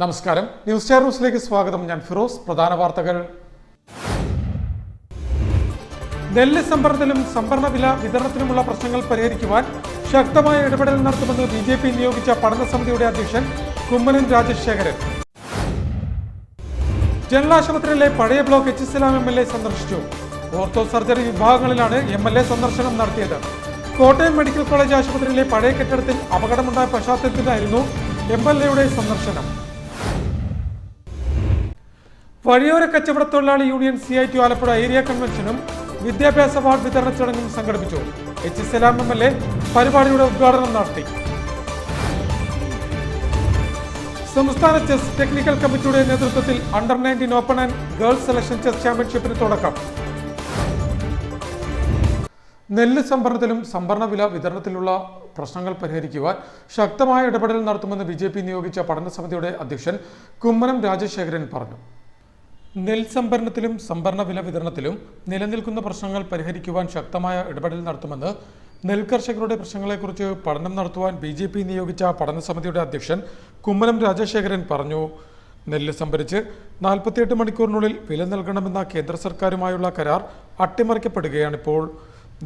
നമസ്കാരം. News star ന്യൂസിലേക്ക് സ്വാഗതം. ഞാൻ ഫിറോസ്. പ്രധാന വാർത്തകൾ. നെല്ല് സംഭരണത്തിലും സംഭരണ വില വിതരണത്തിനുമുള്ള പ്രശ്നങ്ങൾ പരിഹരിക്കുവാൻ ശക്തമായ ഇടപെടൽ നടത്തുമെന്ന് BJP നിയോഗിച്ച പഠന സമിതിയുടെ അധ്യക്ഷൻ കുമ്മനം രാജശേഖരൻ. ജനറൽ ആശുപത്രിയിലെ പഴയ ബ്ലോക്ക് HSLAM MLA സന്ദർശിച്ചു. ഓർത്തോ സർജറി വിഭാഗങ്ങളിലാണ് MLA സന്ദർശനം നടത്തിയത്. കോട്ടയം മെഡിക്കൽ കോളേജ് ആശുപത്രിയിലെ പഴയ കെട്ടിടത്തിൽ അപകടമുണ്ടായ പശ്ചാത്തലത്തിലായിരുന്നു MLAയുടെ സന്ദർശനം. വഴിയോര കച്ചവട തൊഴിലാളി യൂണിയൻ CITU ആലപ്പുഴ ഏരിയ കൺവെൻഷനും വിദ്യാഭ്യാസ അവാർഡ് വിതരണ ചടങ്ങും സംഘടിപ്പിച്ചു. HSLAM MLA പരിപാടിയുടെ ഉദ്ഘാടനം നടത്തി. സംസ്ഥാന ചെസ് ടെക്നിക്കൽ കമ്മിറ്റിയുടെ നേതൃത്വത്തിൽ under nineteen open and girls selection chess ചാമ്പ്യൻഷിപ്പിന് തുടക്കം. നെല്ല് സംഭരണത്തിലും സംഭരണ വില വിതരണത്തിലുള്ള പ്രശ്നങ്ങൾ പരിഹരിക്കുവാൻ ശക്തമായ ഇടപെടൽ നടത്തുമെന്ന് BJP നിയോഗിച്ച പഠന സമിതിയുടെ അധ്യക്ഷൻ കുമ്മനം രാജശേഖരൻ പറഞ്ഞു. നെൽ സംഭരണത്തിലും സംഭരണ വില വിതരണത്തിലും നിലനിൽക്കുന്ന പ്രശ്നങ്ങൾ പരിഹരിക്കുവാൻ ശക്തമായ ഇടപെടൽ നടത്തുമെന്ന് നെൽകർഷകരുടെ പ്രശ്നങ്ങളെക്കുറിച്ച് പഠനം നടത്തുവാൻ BJP നിയോഗിച്ച പഠന സമിതിയുടെ അധ്യക്ഷൻ കുമ്മനം രാജശേഖരൻ പറഞ്ഞു. നെല്ല് സംഭരിച്ച് 48 മണിക്കൂറിനുള്ളിൽ വില നൽകണമെന്ന കേന്ദ്ര സർക്കാരുമായുള്ള കരാർ അട്ടിമറിക്കപ്പെടുകയാണിപ്പോൾ.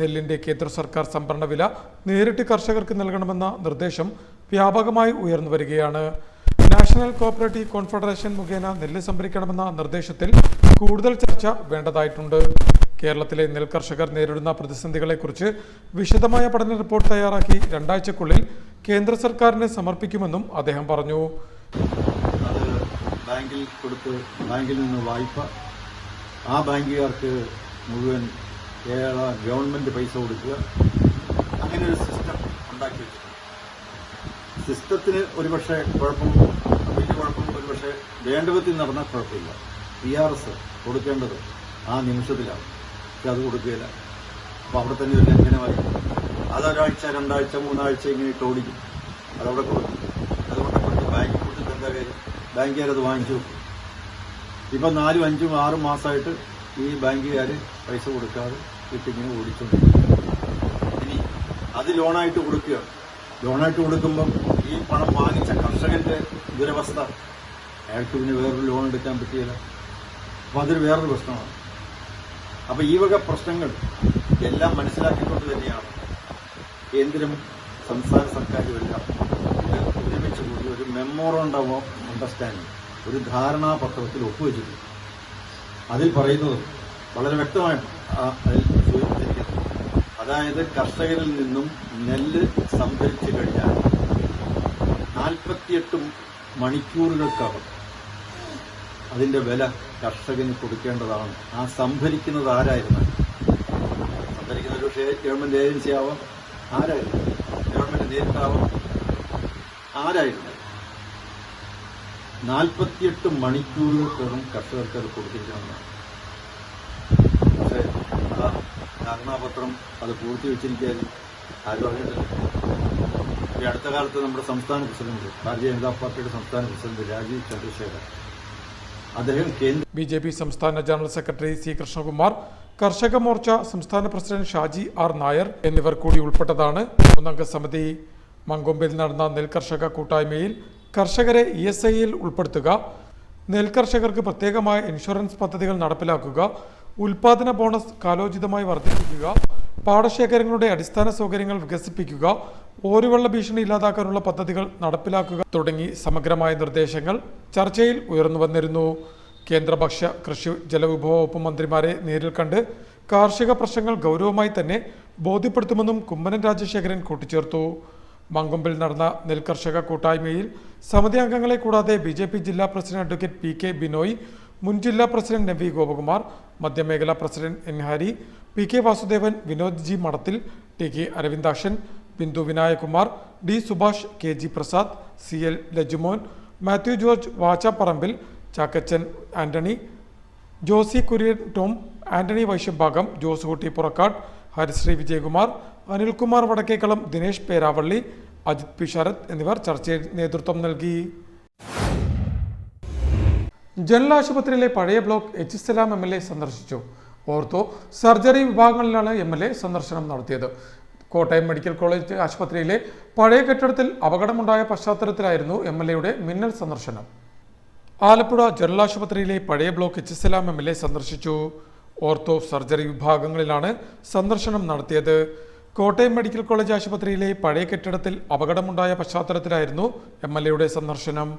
നെല്ലിന്റെ കേന്ദ്ര സർക്കാർ സംഭരണ വില നേരിട്ട് കർഷകർക്ക് നൽകണമെന്ന നിർദ്ദേശം വ്യാപകമായി ഉയർന്നു വരികയാണ്. നാഷണൽ കോഓപ്പറേറ്റീവ് കോൺഫെഡറേഷൻ മുഖേന നെല്ല് സംഭരിക്കണമെന്ന നിർദ്ദേശത്തിൽ കൂടുതൽ ചർച്ച വേണ്ടതായിട്ടുണ്ട്. കേരളത്തിലെ നെൽ കർഷകർ നേരിടുന്ന പ്രതിസന്ധികളെക്കുറിച്ച് വിശദമായ പഠന റിപ്പോർട്ട് തയ്യാറാക്കി 2 ആഴ്ചക്കുള്ളിൽ കേന്ദ്ര സർക്കാരിന് സമർപ്പിക്കുമെന്നും അദ്ദേഹം പറഞ്ഞു. ബാങ്കിൽ കൊടുത്ത് ബാങ്കിൽ നിന്ന് വായ്പ, ആ ബാങ്കുകാർക്ക് മുഴുവൻ ഗവൺമെന്റ് പൈസ കൊടുക്കുക, അങ്ങനെ ഒരു സിസ്റ്റം ഉണ്ടാക്കി വെച്ചിട്ടുണ്ട്. സിസ്റ്റത്തിന് ഒരുപക്ഷെ വലിയ കുഴപ്പം ഒരുപക്ഷെ വേണ്ട വിധത്തിൽ നടന്നാൽ കുഴപ്പമില്ല. PRS കൊടുക്കേണ്ടത് ആ നിമിഷത്തിലാണ്, പക്ഷെ അത് കൊടുക്കുകയില്ല. അപ്പോൾ അവിടെ തന്നെ ഒരു ലംഘനമായി അതൊരാഴ്ച 2 ആഴ്ച 3 ആഴ്ച ഇങ്ങനെ ഇട്ട് ഓടിക്കും. അതവിടെ കൊടുക്കും. അതുകൊണ്ട് കൊടുത്ത് ബാങ്കിൽ കൊടുത്തിട്ട് എന്താ കാര്യം? ബാങ്കുകാരത് വാങ്ങിച്ചു. ഇപ്പം 4, 5, 6 മാസമായിട്ട് ഈ ബാങ്കുകാർ പൈസ കൊടുക്കാതെ ഇട്ടിങ്ങനെ ഓടിച്ചുകൊണ്ടിരിക്കും. ഇനി അത് ലോണായിട്ട് കൊടുക്കുകയാണ്. ലോണായിട്ട് കൊടുക്കുമ്പം ഈ പണം വാങ്ങിച്ച കർഷകന്റെ ദുരവസ്ഥ, അയാൾക്ക് പിന്നെ വേറൊരു ലോൺ എടുക്കാൻ പറ്റിയില്ല. അപ്പം അതൊരു വേറൊരു പ്രശ്നമാണ്. അപ്പം ഈ വക പ്രശ്നങ്ങൾ എല്ലാം മനസ്സിലാക്കിക്കൊണ്ട് തന്നെയാണ് കേന്ദ്രം സംസ്ഥാന സർക്കാരും എല്ലാം ഒരുമിച്ച് കൂടി ഒരു മെമ്മോറണ്ടം ഓഫ് അണ്ടർസ്റ്റാൻഡിംഗ്, ഒരു ധാരണാപത്രത്തിൽ ഒപ്പുവെച്ചിട്ടുണ്ട്. അതിൽ പറയുന്നത് വളരെ വ്യക്തമായിട്ട് അതിൽ സൂചിപ്പിച്ചിരിക്കുന്നത്, അതായത് കർഷകരിൽ നിന്നും നെല്ല് സംഭരിച്ചു കഴിഞ്ഞാൽ 48 മണിക്കൂറുകൾക്കകം അതിന്റെ വില കർഷകന് കൊടുക്കേണ്ടതാണ്. ആ സംഭരിക്കുന്നത് ആരായിരുന്നാലും, സംഭരിക്കുന്ന ഒരു ഗവൺമെന്റ് ഏജൻസി ആവാം, ആരായിരുന്നു, ഗവൺമെന്റ് നേരിട്ടാവാം, ആരായിരുന്നാലും 48 മണിക്കൂറുകൾക്കകം കർഷകർക്ക് അത് കൊടുത്തിരിക്കണമെന്നാണ്. പക്ഷേ ആ ധാരണാപത്രം അത് പൂർത്തിവെച്ചിരിക്കാൻ ആരും അറിയത്തില്ല. ഈ അടുത്ത കാലത്ത് നമ്മുടെ സംസ്ഥാന പ്രസിഡന്റ്, ഭാരതീയ ജനതാ പാർട്ടിയുടെ സംസ്ഥാന പ്രസിഡന്റ് രാജീവ് ചന്ദ്രശേഖർ, അദ്ദേഹം BJP സംസ്ഥാന ജനറൽ സെക്രട്ടറി C കൃഷ്ണകുമാർ, കർഷക മോർച്ച സംസ്ഥാന പ്രസിഡന്റ് ഷാജി R നായർ എന്നിവർ കൂടി ഉൾപ്പെട്ടതാണ് 3-അംഗ സമിതി. മങ്കൊമ്പിൽ നടന്ന നെൽകർഷക കൂട്ടായ്മയിൽ കർഷകരെ ESIയിൽ ഉൾപ്പെടുത്തുക, നെൽകർഷകർക്ക് പ്രത്യേകമായ ഇൻഷുറൻസ് പദ്ധതികൾ നടപ്പിലാക്കുക, ഉൽപാദന ബോണസ് കാലോചിതമായി വർദ്ധിപ്പിക്കുക, പാടശേഖരങ്ങളുടെ അടിസ്ഥാന സൗകര്യങ്ങൾ വികസിപ്പിക്കുക, ഓരുവെള്ള ഭീഷണി ഇല്ലാതാക്കാനുള്ള പദ്ധതികൾ നടപ്പിലാക്കുക തുടങ്ങി സമഗ്രമായ നിർദ്ദേശങ്ങൾ ചർച്ചയിൽ ഉയർന്നു വന്നിരുന്നു. കേന്ദ്ര ഭക്ഷ്യ കൃഷി ജലവിഭവ വകുപ്പ് മന്ത്രിമാരെ നേരിൽ കണ്ട് കാർഷിക പ്രശ്നങ്ങൾ ഗൗരവമായി തന്നെ ബോധ്യപ്പെടുത്തുമെന്നും കുമ്മനം രാജശേഖരൻ കൂട്ടിച്ചേർത്തു. മങ്കൊമ്പിൽ നടന്ന നെൽകർഷക കൂട്ടായ്മയിൽ സമിതി അംഗങ്ങളെ കൂടാതെ BJP ജില്ലാ പ്രസിഡന്റ് അഡ്വക്കേറ്റ് PK ബിനോയ്, മുൻ ജില്ലാ പ്രസിഡന്റ് NV ഗോപകുമാർ, മധ്യമേഖലാ president N Hari, PK Vasudevan, Vinod G Madathil, TK Aravindakshan, Bindu Vinayakumar, D Subhash, KG Prasad, CL Lajumon, Mathew George, Vachaparambil, Chakkachan Antony, Josy Kurian Tom, Antony Vaisyabhagam, Jose Kutty Purakkad, ഹരിശ്രീ വിജയകുമാർ, അനിൽകുമാർ വടക്കേക്കളം, ദിനേശ് പേരാവള്ളി, അജിത് P ശരത് എന്നിവർ ചർച്ചയിൽ നേതൃത്വം നൽകി. ജനറൽ ആശുപത്രിയിലെ പഴയ ബ്ലോക്ക് HSLAM MLA സന്ദർശിച്ചു. ഓർത്തോ സർജറി വിഭാഗങ്ങളിലാണ് MLA സന്ദർശനം നടത്തിയത്. കോട്ടയം മെഡിക്കൽ കോളേജ് ആശുപത്രിയിലെ പഴയ കെട്ടിടത്തിൽ അപകടമുണ്ടായ പശ്ചാത്തലത്തിലായിരുന്നു MLAയുടെ മിന്നൽ സന്ദർശനം. ആലപ്പുഴ ജനറൽ ആശുപത്രിയിലെ പഴയ block H M L A സന്ദർശിച്ചു. ഓർത്തോ സർജറി വിഭാഗങ്ങളിലാണ് സന്ദർശനം നടത്തിയത്. കോട്ടയം മെഡിക്കൽ കോളേജ് ആശുപത്രിയിലെ പഴയ കെട്ടിടത്തിൽ അപകടമുണ്ടായ പശ്ചാത്തലത്തിലായിരുന്നു MLA സന്ദർശനം.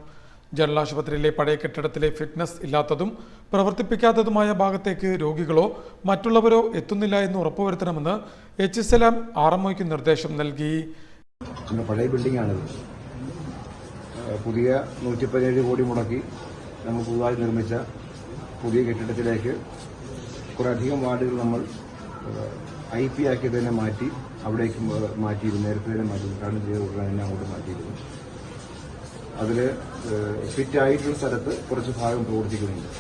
ജനറൽ ആശുപത്രിയിലെ പഴയ കെട്ടിടത്തിലെ ഫിറ്റ്നസ് ഇല്ലാത്തതും പ്രവർത്തിപ്പിക്കാത്തതുമായ ഭാഗത്തേക്ക് രോഗികളോ മറ്റുള്ളവരോ എത്തുന്നില്ല എന്ന് ഉറപ്പുവരുത്തണമെന്ന് HSLM RMOയ്ക്ക് നിർദ്ദേശം നൽകി. പഴയ ബിൽഡിംഗാണിത്. പുതിയ 117 കോടി മുടക്കി നമ്മൾ പുതുതായി നിർമ്മിച്ച പുതിയ കെട്ടിടത്തിലേക്ക് കുറേയധികം വാർഡുകൾ നമ്മൾ IP ആക്കി തന്നെ മാറ്റി അവിടേക്ക് മാറ്റിയിരുന്നു. നേരത്തെ തന്നെ മാറ്റി ഉദ്ഘാടനം ചെയ്ത ഉടനെ തന്നെ അങ്ങോട്ട് മാറ്റിയിരുന്നു. അതിൽ ഫിറ്റായിട്ടുള്ള സ്ഥലത്ത് കുറച്ച് ഭാഗം പ്രവർത്തിക്കുന്നുണ്ട്.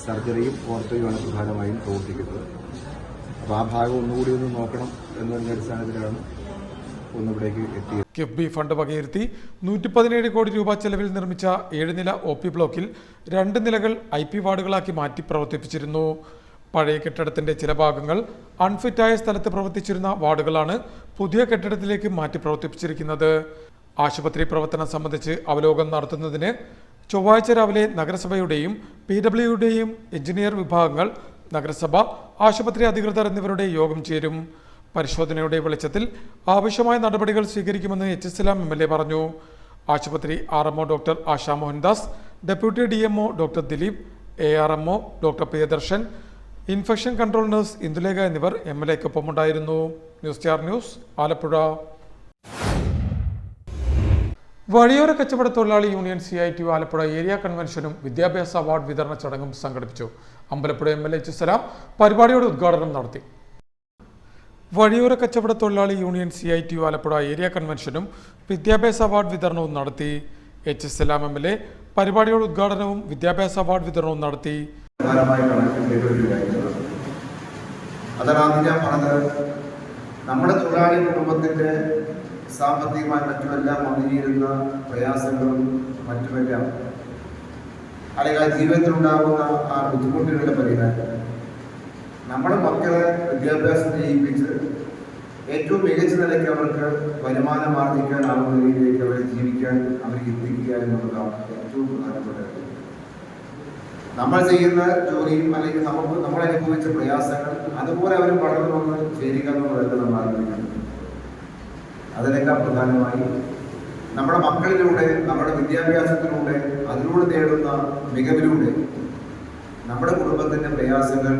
സർജറിയും ഓർത്തോയുമാണ് പ്രധാനമായും പ്രവർത്തിക്കുന്നത്. അപ്പോൾ ആ ഭാഗം ഒന്നുകൂടി ഒന്ന് നോക്കണം എന്നതിൻ്റെ അടിസ്ഥാനത്തിലാണ് ഒന്നിവിടേക്ക് എത്തിയത്. കിഫ്ബി ഫണ്ട് വകയിരുത്തി 117 കോടി രൂപ ചെലവിൽ നിർമ്മിച്ച 7 നില OP ബ്ലോക്കിൽ 2 നിലകൾ IP വാർഡുകളാക്കി മാറ്റി പ്രവർത്തിപ്പിച്ചിരുന്നു. പഴയ കെട്ടിടത്തിന്റെ ചില ഭാഗങ്ങൾ അൺഫിറ്റായ സ്ഥലത്ത് പ്രവർത്തിച്ചിരുന്ന വാർഡുകളാണ് പുതിയ കെട്ടിടത്തിലേക്ക് മാറ്റി പ്രവർത്തിപ്പിച്ചിരിക്കുന്നത്. ആശുപത്രി പ്രവർത്തനം സംബന്ധിച്ച് അവലോകനം നടത്തുന്നതിന് ചൊവ്വാഴ്ച രാവിലെ നഗരസഭയുടെയും PWയുടെയും എഞ്ചിനീയർ വിഭാഗങ്ങൾ, നഗരസഭ, ആശുപത്രി അധികൃതർ എന്നിവരുടെ യോഗം ചേരും. പരിശോധനയുടെ വെളിച്ചത്തിൽ ആവശ്യമായ നടപടികൾ സ്വീകരിക്കുമെന്ന് HSLM MLA പറഞ്ഞു. ആശുപത്രി RMO doctor Asha Mohandas, deputy DMO doctor Dileep, ARMO doctor Priyadarshan, infection control nurse Indulekha എന്നിവർ MLAക്കൊപ്പമുണ്ടായിരുന്നു. News star news, Alappuzha. വഴിയോര കച്ചവട തൊഴിലാളി യൂണിയൻ CITU ആലപ്പുഴ ഏരിയ കൺവെൻഷനും വിദ്യാഭ്യാസ അവാർഡ് വിതരണ ചടങ്ങും സംഘടിപ്പിച്ചു. അമ്പലപ്പുഴ MLA HSLM പരിപാടിയുടെ ഉദ്ഘാടനം നടത്തി. വഴിയോര കച്ചവട തൊഴിലാളി യൂണിയൻ CITU ആലപ്പുഴ ഏരിയ കൺവെൻഷനും വിദ്യാഭ്യാസ അവാർഡ് വിതരണവും നടത്തി. HSLM MLA പരിപാടിയുടെ ഉദ്ഘാടനവും വിദ്യാഭ്യാസ അവാർഡ് വിതരണവും നടത്തി. അതാണ് ഞാൻ പറഞ്ഞത്. നമ്മുടെ തൊഴിലാളി കുടുംബത്തിന്റെ സാമ്പത്തികമായി മറ്റുമെല്ലാം വന്നിരിക്കുന്ന പ്രയാസങ്ങളും മറ്റുമെല്ലാം, അല്ലെങ്കിൽ ആ ജീവിതത്തിലുണ്ടാകുന്ന ആ ബുദ്ധിമുട്ടുകളുടെ പരിഹാരം, നമ്മുടെ മക്കളെ വിദ്യാഭ്യാസം ചെയ്യിപ്പിച്ച് ഏറ്റവും മികച്ച നിലയ്ക്ക് അവർക്ക് വരുമാനം ആർജിക്കാനാവുന്ന രീതിയിലേക്ക് അവരെ ജീവിക്കാൻ അവർക്ക് എത്തിക്കുക എന്നുള്ളതാണ് ഏറ്റവും പ്രധാനപ്പെട്ട കാര്യം. നമ്മൾ ചെയ്യുന്ന ജോലിയും അല്ലെങ്കിൽ നമ്മൾ അനുഭവിച്ച പ്രയാസങ്ങൾ അതുപോലെ അവർ വളർന്നു വന്ന് ചേരുക എന്നുള്ളതല്ല നമ്മൾ ആഗ്രഹിക്കുന്നത്. അതിനേക്കാൾ പ്രധാനമായി നമ്മുടെ മക്കളിലൂടെ, നമ്മുടെ വിദ്യാഭ്യാസത്തിലൂടെ, അതിലൂടെ നേടുന്ന മികവിലൂടെ നമ്മുടെ കുടുംബത്തിന്റെ പ്രയാസങ്ങൾ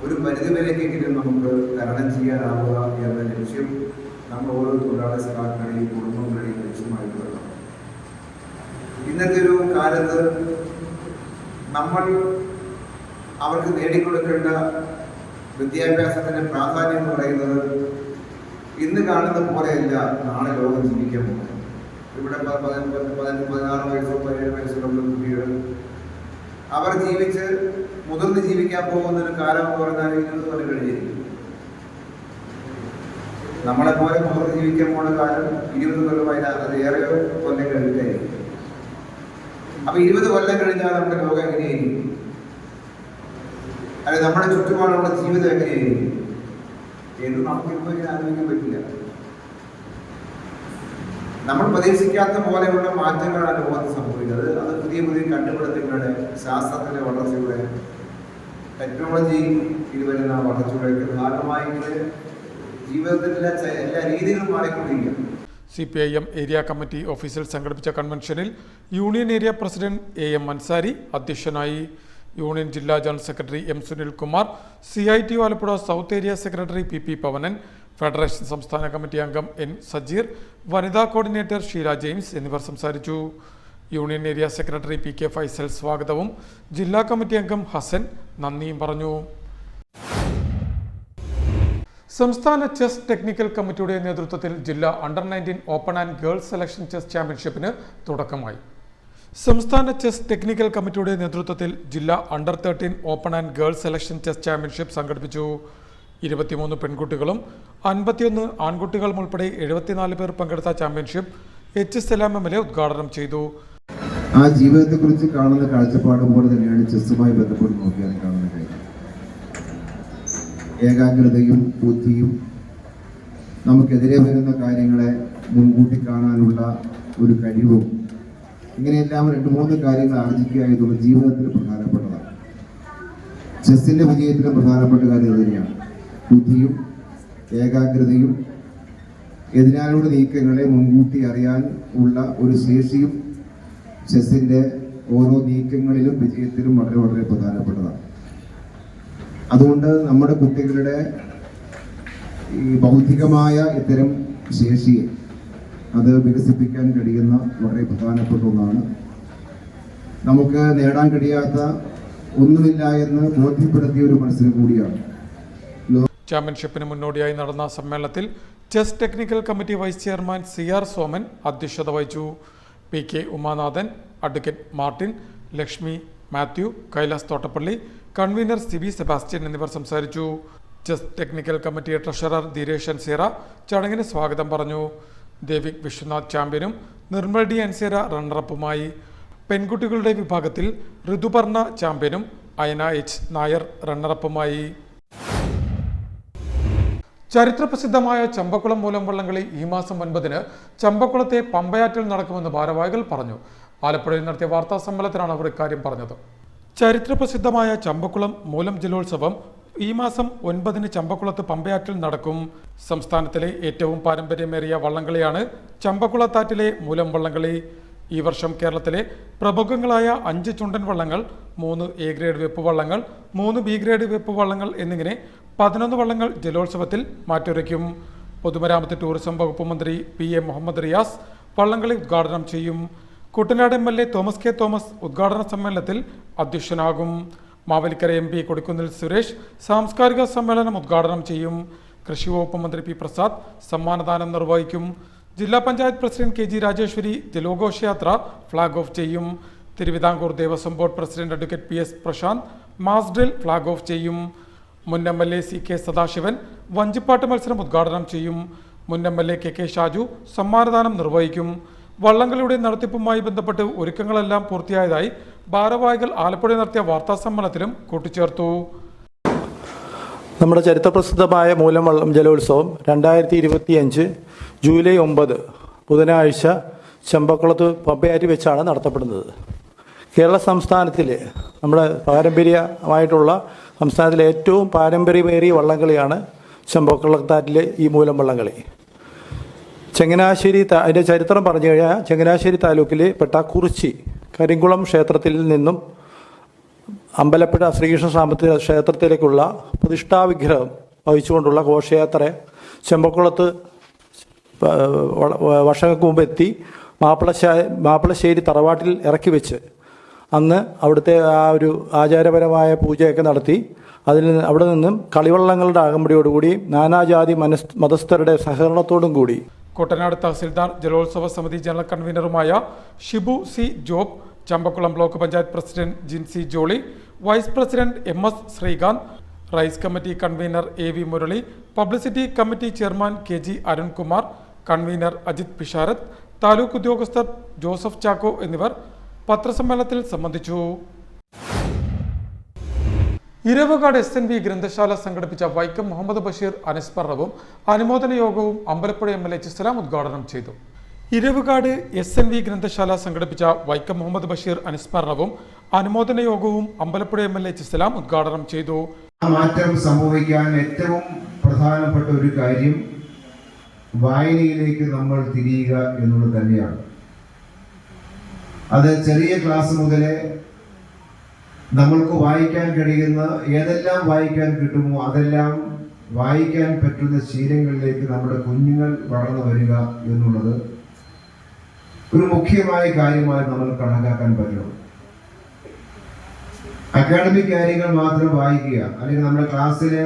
ഒരു പരിധിവരേക്കെങ്കിലും നമുക്ക് തരണം ചെയ്യാനാവുക എന്ന ലക്ഷ്യം നമ്മൾ ഓരോ തൊഴിലാളി സഖാക്കളുടെയും കുടുംബങ്ങളുടെയും ലക്ഷ്യമായിട്ട് വരണം. ഇന്നത്തെ ഒരു കാലത്ത് നമ്മൾ അവർക്ക് നേടിക്കൊടുക്കേണ്ട വിദ്യാഭ്യാസത്തിന്റെ പ്രാധാന്യം എന്ന് പറയുന്നത് ഇന്ന് കാണുന്ന പോലെയല്ല നാളെ ലോകം ജീവിക്കാൻ പോകുന്നത്. ഇവിടെ 16 വയസ്സോ 17 വയസ്സുള്ള കുട്ടികൾ അവർ ജീവിച്ച് മുതിർന്ന് ജീവിക്കാൻ പോകുന്ന ഒരു കാലം എന്ന് പറഞ്ഞാൽ 20 കൊല്ലം കഴിഞ്ഞിരിക്കും. നമ്മളെ പോലെ മുതിർന്ന് ജീവിക്കാൻ പോകുന്ന കാലം 20 കൊല്ലമായി, അത് ഏറെ കൊല്ലം കഴിഞ്ഞിട്ടായിരിക്കും. അപ്പൊ 20 കൊല്ലം കഴിഞ്ഞാൽ നമ്മുടെ ലോകം എങ്ങനെയായിരിക്കും? അല്ലെ നമ്മുടെ ചുറ്റുപാടുള്ള ജീവിതം എങ്ങനെയായിരിക്കും എന്ന് നമുക്കിപ്പോൾ ഇങ്ങനെ ആലോചിക്കാൻ പറ്റില്ല. നമ്മൾ പ്രതീക്ഷിക്കാത്ത പോലെയുള്ള മാറ്റങ്ങളാണ് ലോകത്ത് സംഭവിക്കുന്നത്. അത് പുതിയ പുതിയ കണ്ടുപിടുത്തങ്ങളുടെ, ശാസ്ത്രത്തിന്റെ വളർച്ചയുടെ, ടെക്നോളജി വരുന്ന വളർച്ചയുടെ ഭാഗമായി ജീവിതത്തിലെ എല്ലാ രീതികളും മാറിക്കൊണ്ടിരിക്കുകയാണ്. CPIM ഏരിയ കമ്മിറ്റി ഓഫീസിൽ സംഘടിപ്പിച്ച കൺവെൻഷനിൽ union area president AM Ansari അധ്യക്ഷനായി. യൂണിയൻ ജില്ലാ general secretary M Sunilkumar, CITU Alappuzha south area secretary PP Pavanan, federation സംസ്ഥാന കമ്മിറ്റി അംഗം N സജീർ, വനിതാ കോർഡിനേറ്റർ ഷീല ജെയിംസ് എന്നിവർ സംസാരിച്ചു. Union area secretary PK Faisal സ്വാഗതവും ജില്ലാ കമ്മിറ്റി അംഗം ഹസൻ നന്ദിയും പറഞ്ഞു. സംസ്ഥാന ചെസ് ടെക്നിക്കൽ കമ്മിറ്റിയുടെ നേതൃത്വത്തിൽ ജില്ലാ under nineteen open and girls selection chess ചാമ്പ്യൻഷിപ്പിന് തുടക്കമായി. സംസ്ഥാന ചെസ് ടെക്നിക്കൽ കമ്മിറ്റിയുടെ നേതൃത്വത്തിൽ ജില്ലാ അണ്ടർ-13 open and girls selection chess championship സംഘടിപ്പിച്ചു. 23 പെൺകുട്ടികളും 51 ആൺകുട്ടികളും ഉൾപ്പെടെ 74 പേർ പങ്കെടുത്ത ചാമ്പ്യൻഷിപ്പ് HSLM MLA ഉദ്ഘാടനം ചെയ്തു. ആ ജീവിതത്തെക്കുറിച്ച് കാണുന്ന കാഴ്ചപ്പാട് പോലെ തന്നെയാണ് ചെസ്സുമായി ബന്ധപ്പെട്ട് നോക്കിയാൽ കാണുന്ന കാര്യം. ഏകാഗ്രതയും ബുദ്ധിയും നമുക്കെതിരെ വരുന്ന കാര്യങ്ങളെ മുൻകൂട്ടി കാണാനുള്ള ഒരു കഴിവും ഇങ്ങനെയെല്ലാം 2-3 കാര്യങ്ങൾ ആർജിക്കുക എന്നുള്ളത് ജീവിതത്തിൽ പ്രധാനപ്പെട്ടതാണ്. ചെസ്സിന്റെ വിജയത്തിലും പ്രധാനപ്പെട്ട കാര്യം തന്നെയാണ്. ബുദ്ധിയും ഏകാഗ്രതയും എതിരാളിയുടെ നീക്കങ്ങളെ മുൻകൂട്ടി അറിയാൻ ഉള്ള ഒരു ശേഷിയും ചെസ്സിന്റെ ഓരോ നീക്കങ്ങളിലും വിജയത്തിലും വളരെ വളരെ പ്രധാനപ്പെട്ടതാണ്. അതുകൊണ്ട് നമ്മുടെ കുട്ടികളുടെ ഈ ബൗദ്ധികമായ ഇത്തരം ശേഷിയെ അത് വികസിപ്പിക്കാൻ കഴിയുന്ന വളരെ പ്രധാനപ്പെട്ട ഒന്നാണ്. നമുക്ക് നേടാൻ കഴിയാത്ത ഒന്നുമില്ല എന്ന് ബോധ്യപ്പെടുത്തിയ ഒരു മത്സരം കൂടിയാണ്. ചാമ്പ്യൻഷിപ്പിന് മുന്നോടിയായി നടന്ന സമ്മേളനത്തിൽ chess technical committee vice chairman CR Soman അധ്യക്ഷത വഹിച്ചു. PK Umanathan, advocate Martin, Lakshmi, Mathew, Kailas Thottappally, convener CB Sebastian എന്നിവർ സംസാരിച്ചു. Chess technical committee treasurer Dheeresh Ansera ചടങ്ങിന് സ്വാഗതം പറഞ്ഞു. ദേവിക് വിശ്വനാഥ് ചാമ്പ്യനും നിർമ്മൽ D അൻസേര റണ്ണറപ്പുമായി. പെൺകുട്ടികളുടെ വിഭാഗത്തിൽ ഋതുപർണ ചാമ്പ്യനും അയന H നായർ റണ്ണറപ്പുമായി. ചരിത്രപ്രസിദ്ധമായ ചമ്പക്കുളം മൂലം വള്ളംകളി ഈ മാസം 9-ന് ചമ്പക്കുളത്തെ പമ്പയാറ്റിൽ നടക്കുമെന്ന് ഭാരവാഹികൾ പറഞ്ഞു. ആലപ്പുഴയിൽ നടത്തിയ വാർത്താ സമ്മേളനത്തിലാണ് അവർ ഇക്കാര്യം പറഞ്ഞത്. ചരിത്രപ്രസിദ്ധമായ ചമ്പക്കുളം മൂലം ജലോത്സവം ഈ മാസം 9-ന് ചമ്പക്കുളത്ത് പമ്പയാറ്റിൽ നടക്കും. സംസ്ഥാനത്തിലെ ഏറ്റവും പാരമ്പര്യമേറിയ വള്ളംകളിയാണ് ചമ്പക്കുളത്താറ്റിലെ മൂലം വള്ളംകളി. ഈ വർഷം കേരളത്തിലെ പ്രമുഖങ്ങളായ 5 ചുണ്ടൻ വള്ളങ്ങൾ, 3 A ഗ്രേഡ് വെപ്പ് വള്ളങ്ങൾ, 3 B ഗ്രേഡ് വെപ്പ് വള്ളങ്ങൾ എന്നിങ്ങനെ 11 വള്ളങ്ങൾ ജലോത്സവത്തിൽ മാറ്റുരയ്ക്കും. പൊതുമരാമത്ത് ടൂറിസം വകുപ്പ് മന്ത്രി PA മുഹമ്മദ് റിയാസ് വള്ളംകളി ഉദ്ഘാടനം ചെയ്യും. Kuttanad MLA Thomas K Thomas ഉദ്ഘാടന സമ്മേളനത്തിൽ അധ്യക്ഷനാകും. മാവേലിക്കര MP കൊടിക്കുന്നിൽ സുരേഷ് സാംസ്കാരിക സമ്മേളനം ഉദ്ഘാടനം ചെയ്യും. കൃഷി വകുപ്പ് മന്ത്രി P പ്രസാദ് സമ്മാനദാനം നിർവഹിക്കും. ജില്ലാ പഞ്ചായത്ത് പ്രസിഡന്റ് KG രാജേശ്വരി ജലോഘോഷയാത്ര ഫ്ളാഗ് ഓഫ് ചെയ്യും. Thiruvithamkoor Devaswom board president advocate PS Prashanth mass drill flag off ചെയ്യും. മുൻ MLA CK സദാശിവൻ വഞ്ചിപ്പാട്ട് മത്സരം ഉദ്ഘാടനം ചെയ്യും. മുൻ MLA KK ഷാജു സമ്മാനദാനം നിർവഹിക്കും. വള്ളംകളിയുടെ നടത്തിപ്പുമായി ബന്ധപ്പെട്ട് ഒരുക്കങ്ങളെല്ലാം പൂർത്തിയായതായി ഭാരവാഹികൾ ആലപ്പുഴ നടത്തിയ വാർത്താ സമ്മേളനത്തിലും കൂട്ടിച്ചേർത്തു. നമ്മുടെ ചരിത്രപ്രസിദ്ധമായ മൂലം വള്ളം ജലോത്സവം 2025 ജൂലൈ 9 ബുധനാഴ്ച ചമ്പക്കുളത്ത് പമ്പയാറ്റി വെച്ചാണ് നടത്തപ്പെടുന്നത്. കേരള സംസ്ഥാനത്തിലെ നമ്മുടെ പാരമ്പര്യമായിട്ടുള്ള സംസ്ഥാനത്തിലെ ഏറ്റവും പാരമ്പര്യമേറിയ വള്ളംകളിയാണ് ചമ്പക്കുളത്താറ്റിലെ ഈ മൂലം വള്ളംകളി. ചങ്ങനാശ്ശേരി അതിൻ്റെ ചരിത്രം പറഞ്ഞു കഴിഞ്ഞാൽ ചങ്ങനാശ്ശേരി താലൂക്കിലെ പെട്ട കുറിച്ചി കരിങ്കുളം ക്ഷേത്രത്തിൽ നിന്നും അമ്പലപ്പുഴ ശ്രീകൃഷ്ണ സാമ്പത്തിക ക്ഷേത്രത്തിലേക്കുള്ള പ്രതിഷ്ഠാവിഗ്രഹം വഹിച്ചുകൊണ്ടുള്ള ഘോഷയാത്ര ചെമ്പക്കുളത്ത് വർഷങ്ങൾക്ക് മുമ്പ് എത്തി മാപ്പിളശ്ശേരി തറവാട്ടിൽ ഇറക്കി വെച്ച് അന്ന് അവിടുത്തെ ആ ഒരു ആചാരപരമായ പൂജയൊക്കെ നടത്തി അവിടെ നിന്നും കളിവള്ളങ്ങളുടെ അകമ്പടിയോടുകൂടി നാനാജാതി മതസ്ഥരുടെ സഹകരണത്തോടും കൂടി കുട്ടനാട് തഹസിൽദാർ ജലോത്സവ സമിതി ജനറൽ കൺവീനറുമായ Shibu C Job, Champakulam block panchayat president Jincy Jolly, vice president MS Sreekanth, rice committee convener AV Murali, publicity committee chairman KG Arunkumar, convener Ajith Pisharath, taluk ഉദ്യോഗസ്ഥർ ജോസഫ് ചാക്കോ എന്നിവർ പത്രസമ്മേളനത്തിൽ സംബന്ധിച്ചു. ഇരവുകാട് SNV ഗ്രന്ഥശാല സംഘടിപ്പിച്ച വൈക്കം മുഹമ്മദ് ബഷീർ അനുസ്മരണവും അനുമോദന യോഗവും അമ്പലപ്പുഴ MLA ചിസ്സലാം ഉദ്ഘാടനം ചെയ്തു. ഇരവുകാട് SNV ഗ്രന്ഥശാല സംഘടിപ്പിച്ച വൈക്കം മുഹമ്മദ് ബഷീർ അനുസ്മരണവും അനുമോദന യോഗവും അമ്പലപ്പുഴ MLA ചിസ്സലാം ഉദ്ഘാടനം ചെയ്തു. മാറ്റം സംഭവിക്കാൻ ഏറ്റവും പ്രധാനപ്പെട്ട ഒരു കാര്യം വായനയിലേക്ക് നമ്മൾ തിരിയുക എന്നുള്ളത് തന്നെയാണ്. അത് ചെറിയ ക്ലാസ് മുതലേ നമ്മൾക്ക് വായിക്കാൻ കഴിയുന്ന ഏതെല്ലാം വായിക്കാൻ കിട്ടുമോ അതെല്ലാം വായിക്കാൻ പറ്റുന്ന ശീലങ്ങളിലേക്ക് നമ്മുടെ കുഞ്ഞുങ്ങൾ വളർന്നു വരിക എന്നുള്ളത് ഒരു മുഖ്യമായ കാര്യമായി നമ്മൾ കണക്കാക്കാൻ പറ്റണം. അക്കാഡമിക് കാര്യങ്ങൾ മാത്രം വായിക്കുക അല്ലെങ്കിൽ നമ്മുടെ ക്ലാസ്സിലെ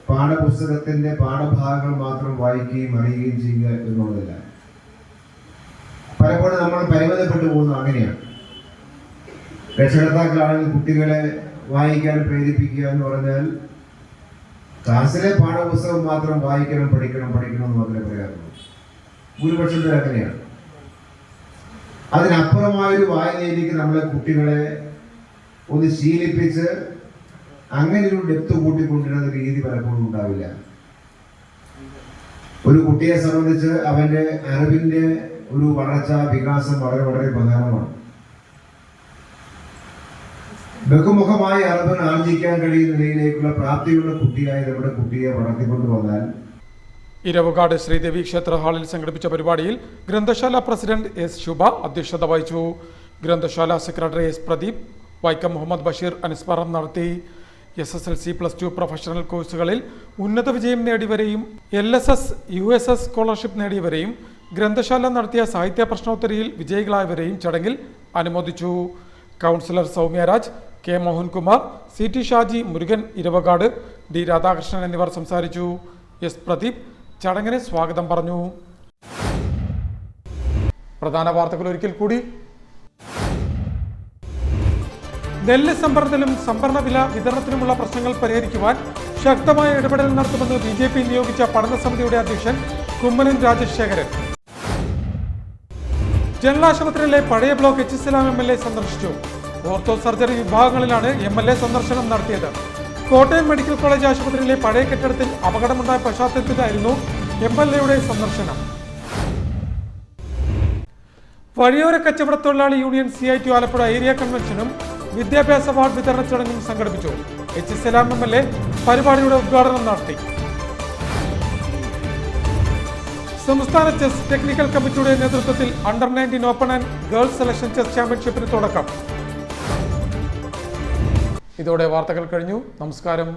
പാഠപുസ്തകത്തിന്റെ പാഠഭാഗങ്ങൾ മാത്രം വായിക്കുകയും അറിയുകയും ചെയ്യുക എന്നുള്ളതല്ല. പലപ്പോഴും നമ്മൾ പരിമിതപ്പെട്ടു പോകുന്നത് അങ്ങനെയാണ്. രക്ഷകർത്താക്കളാണെങ്കിൽ കുട്ടികളെ വായിക്കാൻ പ്രേരിപ്പിക്കുക എന്ന് പറഞ്ഞാൽ ക്ലാസ്സിലെ പാഠപുസ്തകം മാത്രം വായിക്കണം പഠിക്കണം എന്ന് മാത്രമേ പറയാറുള്ളൂ. ഭൂരിപക്ഷത്തിൽ അങ്ങനെയാണ്. അതിനപ്പുറമായൊരു വായനയിലേക്ക് നമ്മളെ കുട്ടികളെ ഒന്ന് ശീലിപ്പിച്ച് അങ്ങനെ ഒരു ഡെപ്ത് കൂട്ടിക്കൊണ്ടിരുന്ന രീതി പലപ്പോഴും ഉണ്ടാവില്ല. ഒരു കുട്ടിയെ സംബന്ധിച്ച് അവന്റെ അറിവിന്റെ ഒരു വളർച്ച വികാസം വളരെ വളരെ പ്രധാനമാണ്. ബഹുമുഖമായ അറിവ് ആർജിക്കാൻ കഴിയുന്ന നിലയിലേക്കുള്ള പ്രാപ്തിയുള്ള കുട്ടിയായി നമ്മുടെ കുട്ടിയെ വളർത്തിക്കൊണ്ടുവന്നാൽ. ഇരവുകാട് ശ്രീദേവി ക്ഷേത്ര ഹാളിൽ സംഘടിപ്പിച്ച പരിപാടിയിൽ ഗ്രന്ഥശാല പ്രസിഡന്റ് എസ് ശുഭ അധ്യക്ഷത വഹിച്ചു. ഗ്രന്ഥശാല സെക്രട്ടറി എസ് പ്രദീപ്, വൈക്കം മുഹമ്മദ് ബഷീർ അനുസ്മരണം നടത്തി. SSLC +2 പ്രൊഫഷണൽ കോഴ്സുകളിൽ ഉന്നത വിജയം നേടിയവരെയും LSS USS സ്കോളർഷിപ്പ് നേടിയവരെയും ഗ്രന്ഥശാല നടത്തിയ സാഹിത്യ പ്രശ്നോത്തരിയിൽ വിജയികളായവരെയും ചടങ്ങിൽ അനുമോദിച്ചു. Councillor Soumyaraj, K Mohankumar, CT Shaji, Murugan Iravakad, D Radhakrishnan എന്നിവർ സംസാരിച്ചു. S പ്രദീപ് ചടങ്ങിന് സ്വാഗതം പറഞ്ഞു. പ്രധാന വാർത്തകൾ ഒരിക്കൽ കൂടി. നെല്ല് സംഭരണത്തിലും സംഭരണ വില വിതരണത്തിനുമുള്ള പ്രശ്നങ്ങൾ പരിഹരിക്കുവാൻ ശക്തമായ ഇടപെടൽ നടത്തുമെന്ന് BJP നിയോഗിച്ച പഠന സമിതിയുടെ അധ്യക്ഷൻ കുമ്മനം രാജശേഖരൻ. ജനറൽ ആശുപത്രിയിലെ പഴയ ബ്ലോക്ക് H. സലാം MLA സന്ദർശിച്ചു. ഓർത്തോ സർജറി വിഭാഗങ്ങളിലാണ് MLA സന്ദർശനം നടത്തിയത്. കോട്ടയം മെഡിക്കൽ കോളേജ് ആശുപത്രിയിലെ പഴയ കെട്ടിടത്തിൽ അപകടമുണ്ടായ പശ്ചാത്തലത്തിലായിരുന്നു MLAയുടെ സന്ദർശനം. വഴിയോര കച്ചവട തൊഴിലാളി യൂണിയൻ CIT ആലപ്പുഴ ഏരിയ കൺവെൻഷനും വിദ്യാഭ്യാസ അവാർഡ് വിതരണ ചടങ്ങും സംഘടിപ്പിച്ചു. H. സലാം MLA പരിപാടിയുടെ ഉദ്ഘാടനം നടത്തി. സംസ്ഥാന ചെസ് ടെക്നിക്കൽ കമ്മിറ്റിയുടെ നേതൃത്വത്തിൽ under nineteen open and girls selection chess ചാമ്പ്യൻഷിപ്പിന് തുടക്കം. ഇതോടെ വാർത്തകൾ കഴിഞ്ഞു. നമസ്കാരം.